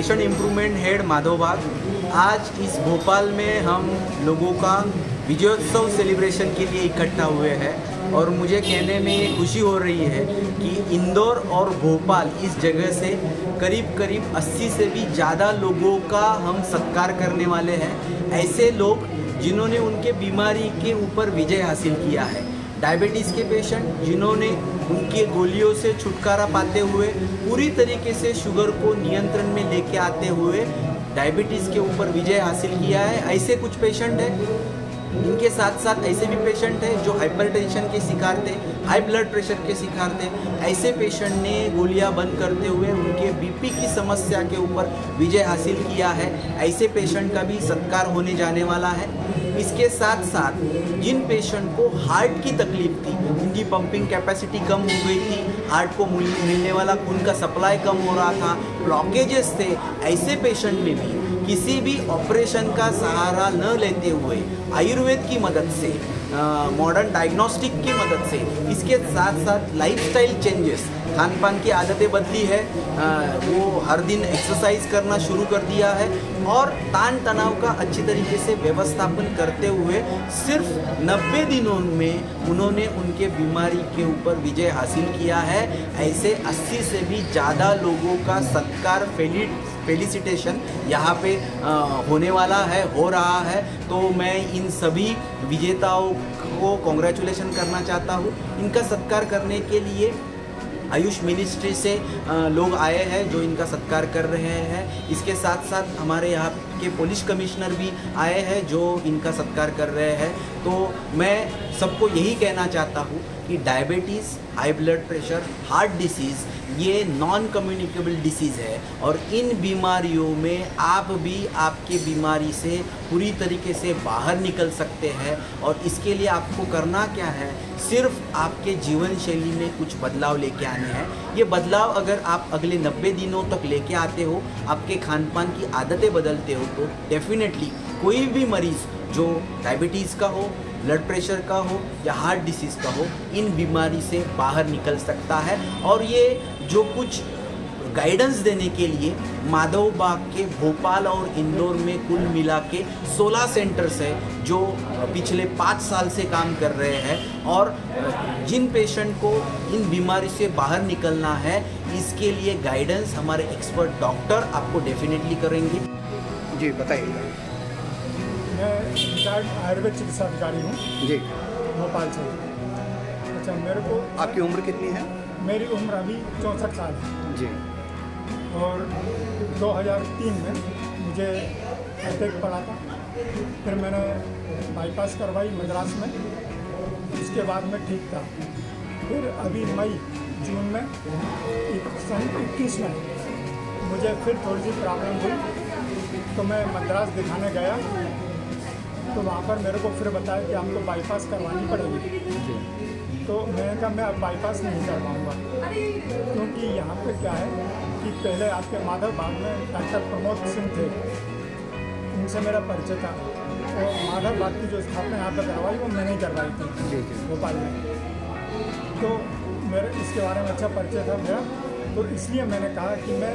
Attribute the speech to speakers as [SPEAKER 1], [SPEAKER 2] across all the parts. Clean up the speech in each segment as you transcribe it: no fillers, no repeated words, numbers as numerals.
[SPEAKER 1] Patient improvement head Madhav बाग। आज इस भोपाल में हम लोगों का विजयोत्सव सेलिब्रेशन के लिए इकट्ठा हुए हैं और मुझे कहने में ये खुशी हो रही है कि इंदौर और भोपाल इस जगह से करीब करीब 80 से भी ज़्यादा लोगों का हम सत्कार करने वाले हैं। ऐसे लोग जिन्होंने उनके बीमारी के ऊपर विजय हासिल किया है। डायबिटीज़ के पेशेंट जिन्होंने उनके गोलियों से छुटकारा पाते हुए पूरी तरीके से शुगर को नियंत्रण में लेके आते हुए डायबिटीज़ के ऊपर विजय हासिल किया है। ऐसे कुछ पेशेंट हैं। इनके साथ साथ ऐसे भी पेशेंट हैं जो हाइपरटेंशन के शिकार थे, हाई ब्लड प्रेशर के शिकार थे। ऐसे पेशेंट ने गोलियां बंद करते हुए उनके बीपी की समस्या के ऊपर विजय हासिल किया है। ऐसे पेशेंट का भी सत्कार होने जाने वाला है। इसके साथ साथ जिन पेशेंट को हार्ट की तकलीफ थी, उनकी पंपिंग कैपेसिटी कम हो गई थी, हार्ट को मिलने वाला खून का सप्लाई कम हो रहा था, ब्लॉकेजेस थे, ऐसे पेशेंट में भी किसी भी ऑपरेशन का सहारा न लेते हुए आयुर्वेद की मदद से, मॉडर्न डायग्नोस्टिक की मदद से, इसके साथ साथ लाइफस्टाइल चेंजेस, खान पान की आदतें बदली है, वो हर दिन एक्सरसाइज करना शुरू कर दिया है और तान तनाव का अच्छी तरीके से व्यवस्थापन करते हुए सिर्फ 90 दिनों में उन्होंने उनके बीमारी के ऊपर विजय हासिल किया है। ऐसे 80 से भी ज़्यादा लोगों का सत्कार फेलिसिटेशन यहाँ पे होने वाला है, हो रहा है। तो मैं इन सभी विजेताओं को कॉन्ग्रेचुलेशन करना चाहता हूँ। इनका सत्कार करने के लिए आयुष मिनिस्ट्री से लोग आए हैं जो इनका सत्कार कर रहे हैं। इसके साथ साथ हमारे यहाँ के पुलिस कमिश्नर भी आए हैं जो इनका सत्कार कर रहे हैं। तो मैं सबको यही कहना चाहता हूँ कि diabetes, high blood pressure, heart disease ये नॉन कम्युनिकेबल डिसीज़ है और इन बीमारियों में आप भी आपकी बीमारी से पूरी तरीके से बाहर निकल सकते हैं। और इसके लिए आपको करना क्या है, सिर्फ आपके जीवन शैली में कुछ बदलाव लेके आने हैं। ये बदलाव अगर आप अगले 90 दिनों तक लेके आते हो, आपके खान पान की आदतें बदलते हो, तो डेफिनेटली कोई भी मरीज़ जो डायबिटीज़ का हो, ब्लड प्रेशर का हो या हार्ट डिसीज़ का हो, इन बीमारी से बाहर निकल सकता है। और ये जो कुछ गाइडेंस देने के लिए माधव बाग के भोपाल और इंदौर में कुल मिला के 16 सेंटर्स हैं जो पिछले 5 साल से काम कर रहे हैं। और जिन पेशेंट को इन बीमारी से बाहर निकलना है, इसके लिए गाइडेंस हमारे एक्सपर्ट डॉक्टर आपको डेफिनेटली करेंगे।
[SPEAKER 2] जी बताइए।
[SPEAKER 3] मैं रिटायर्ड आयुर्वेद चिकित्सा अधिकारी हूँ
[SPEAKER 2] जी,
[SPEAKER 3] भोपाल से। अच्छा, मेरे को
[SPEAKER 2] आपकी उम्र कितनी है?
[SPEAKER 3] मेरी उम्र अभी 64 साल है
[SPEAKER 2] जी।
[SPEAKER 3] और 2003 में मुझे अटैक पड़ा था। फिर मैंने बाईपास करवाई मद्रास में, उसके बाद में ठीक था। फिर अभी मई जून में 21 में मुझे फिर थोड़ी सी प्रॉब्लम हुई तो मैं मद्रास दिखाने गया तो वहाँ पर मेरे को फिर बताया कि आपको बाईपास करवानी पड़ेगी। तो मैंने कहा मैं अब बाईपास नहीं करवाऊँगा, क्योंकि यहाँ पे क्या है कि पहले आपके माधव बाग में डॉक्टर प्रमोद सिंह थे, उनसे मेरा परिचय था। और माधव बाग की जो स्थापना यहाँ पर करवाई वो मैंने ही करवाई थी भोपाल में। तो मेरे इसके बारे में अच्छा परिचय था मेरा, तो इसलिए मैंने कहा कि मैं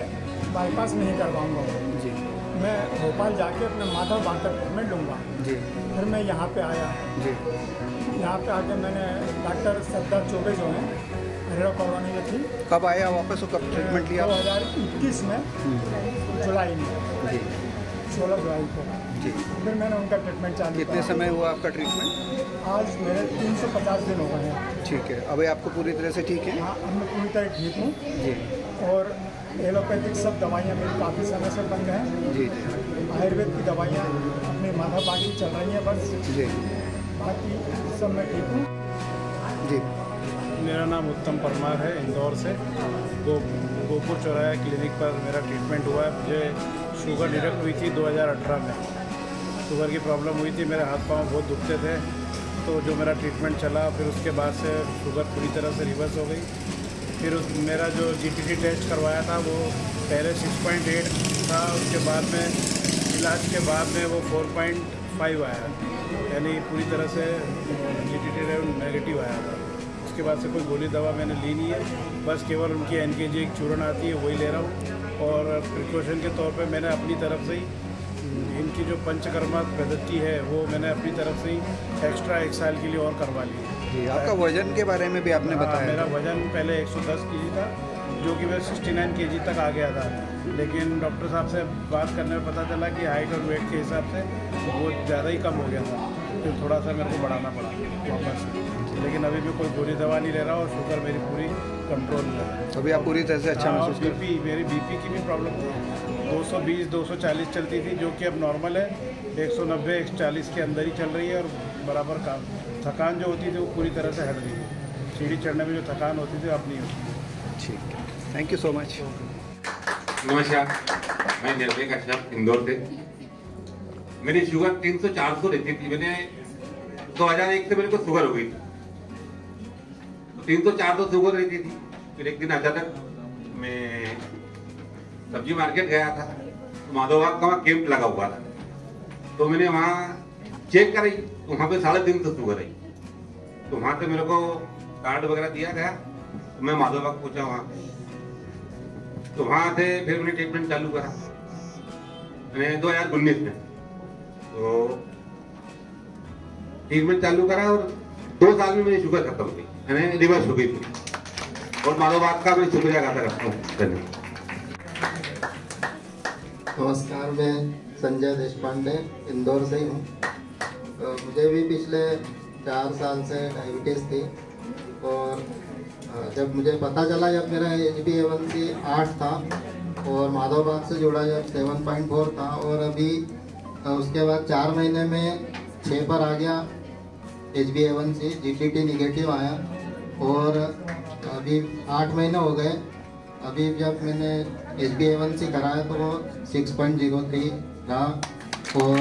[SPEAKER 3] बाईपास नहीं करवाऊँगा, मैं भोपाल जाके अपने माधव बाग का ट्रीटमेंट लूँगा। फिर मैं यहाँ पे आया। यहाँ पे आके मैंने डॉक्टर सरदार चौबे जो हैं हरिरा कॉलोनी में थी।
[SPEAKER 2] कब आया वापस, कब ट्रीटमेंट लिया?
[SPEAKER 3] 2021 में जुलाई में, 16 जुलाई को
[SPEAKER 2] जी।
[SPEAKER 3] फिर मैंने उनका ट्रीटमेंट चालू किया।
[SPEAKER 2] कितने समय हुआ आपका ट्रीटमेंट?
[SPEAKER 3] आज मेरे 350 दिन हो गए हैं।
[SPEAKER 2] ठीक है, अभी आपको पूरी तरह से ठीक है?
[SPEAKER 3] हाँ, अब मैं पूरी तरह ठीक हूँ
[SPEAKER 2] जी।
[SPEAKER 3] और एलोपैथिक सब दवाइयाँ मेरी काफ़ी समय से बंद हैं।
[SPEAKER 2] जी जी।
[SPEAKER 3] आयुर्वेद की दवाइयाँ अपनी माधव बाग की चल रही हैं बस
[SPEAKER 2] जी।
[SPEAKER 3] बाकी सब मैं ठीक हूँ
[SPEAKER 2] जी।
[SPEAKER 4] मेरा नाम उत्तम परमार है, इंदौर से। गोपुर चौराहा क्लिनिक पर मेरा ट्रीटमेंट हुआ है। मुझे शुगर डिटेक्ट हुई थी 2018 में। शुगर की प्रॉब्लम हुई थी, मेरे हाथ पांव बहुत दुखते थे। तो जो मेरा ट्रीटमेंट चला, फिर उसके बाद से शुगर पूरी तरह से रिवर्स हो गई। फिर मेरा जो GTT टेस्ट करवाया था वो पहले 6.8 था, उसके बाद में इलाज के बाद में वो 4.5 आया, यानी पूरी तरह से GTT नेगेटिव आया था। उसके बाद से कोई गोली दवा मैंने ली नहीं है, बस केवल उनकी NKG एक चूर्ण आती है वही ले रहा हूँ। और प्रिकॉशन के तौर पे मैंने अपनी तरफ से ही इनकी जो पंचकर्मा पद्धति है वो मैंने अपनी तरफ से ही एक्स्ट्रा 1 साल के लिए और करवा ली।
[SPEAKER 2] जी, आपका वजन के बारे में भी आपने बताया।
[SPEAKER 4] मेरा वजन पहले 110 kg था, जो कि मैं 69 kg तक आ गया था, लेकिन डॉक्टर साहब से बात करने में पता चला कि हाइट और वेट के हिसाब से वो ज़्यादा ही कम हो गया था, फिर थोड़ा सा मेरे को बढ़ाना पड़ा वापस। लेकिन अभी भी कोई बुरी दवा नहीं ले रहा और शुगर मेरी पूरी कंट्रोल में है।
[SPEAKER 2] अभी आप पूरी तरह से अच्छा महसूस कर रहे हैं।
[SPEAKER 4] मेरी बीपी की भी प्रॉब्लम थी, 220-240 चलती थी, जो कि अब नॉर्मल है, 190-140 के अंदर ही चल रही है और बराबर काम। थकान जो होती थी वो पूरी तरह से हट गई है, सीढ़ी चढ़ने में जो थकान होती थी अब नहीं होती।
[SPEAKER 2] ठीक है, थैंक यू सो मच।
[SPEAKER 5] नमस्कार, मैं निर्भय कश्यप इंदौर से। मेरी शुगर 300-400 रहती थी। मैंने 2001 से मेरे को शुगर हो गई थी, तो 300-400 शुगर रहती थी। फिर एक दिन अचानक मैं सब्जी मार्केट गया था, तो माधोबाग का वहाँ कैंप लगा हुआ था, तो मैंने वहाँ चेक कराई, तो वहाँ पे 350 शुगर आई। तो वहाँ से मेरे को कार्ड वगैरह दिया गया, तो मैं माधोबाग पहुँचा वहाँ, तो वहाँ से फिर मैंने ट्रीटमेंट चालू करा मैंने 2019 में। तो ट्रीटमेंट चालू करा और 2 साल में मेरी शुगर खत्म हो गई, मैंने रिवर्स हो गई थी। और माधोबाग का मैं शुक्रिया अदा करता हूँ। धन्यवाद।
[SPEAKER 6] नमस्कार, मैं संजय देशपांडे इंदौर से ही हूँ। मुझे भी पिछले 4 साल से डायबिटीज़ थी और जब मुझे पता चला, जब मेरा HbA1c 8 था और माधोबाग से जुड़ा जब 7.4 था, और अभी उसके बाद 4 महीने में 6 पर आ गया HbA1c, GTT निगेटिव आया और अभी 8 महीने हो गए। अभी जब मैंने HbA1c कराया तो वो 6.03 रहा और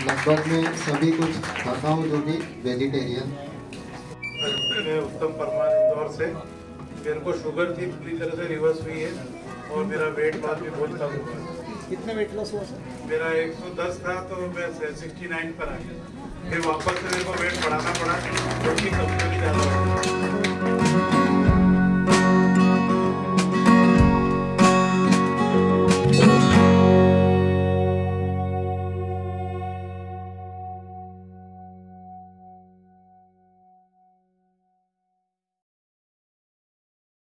[SPEAKER 6] लगभग मैं सभी कुछ खाता हूँ जो भी वेजिटेरियन।
[SPEAKER 4] मैं उत्तम परमार इंदौर से। मेरे को शुगर थी, पूरी तरह से रिवर्स हुई है और मेरा वेट लॉस भी बहुत कम हुआ है।
[SPEAKER 2] कितना वेट लॉस हुआ सर?
[SPEAKER 4] मेरा 110 था तो मैं 69 पर आ गया, फिर वापस से मेरे को वेट बढ़ाना पड़ा क्योंकि कभी ज़्यादा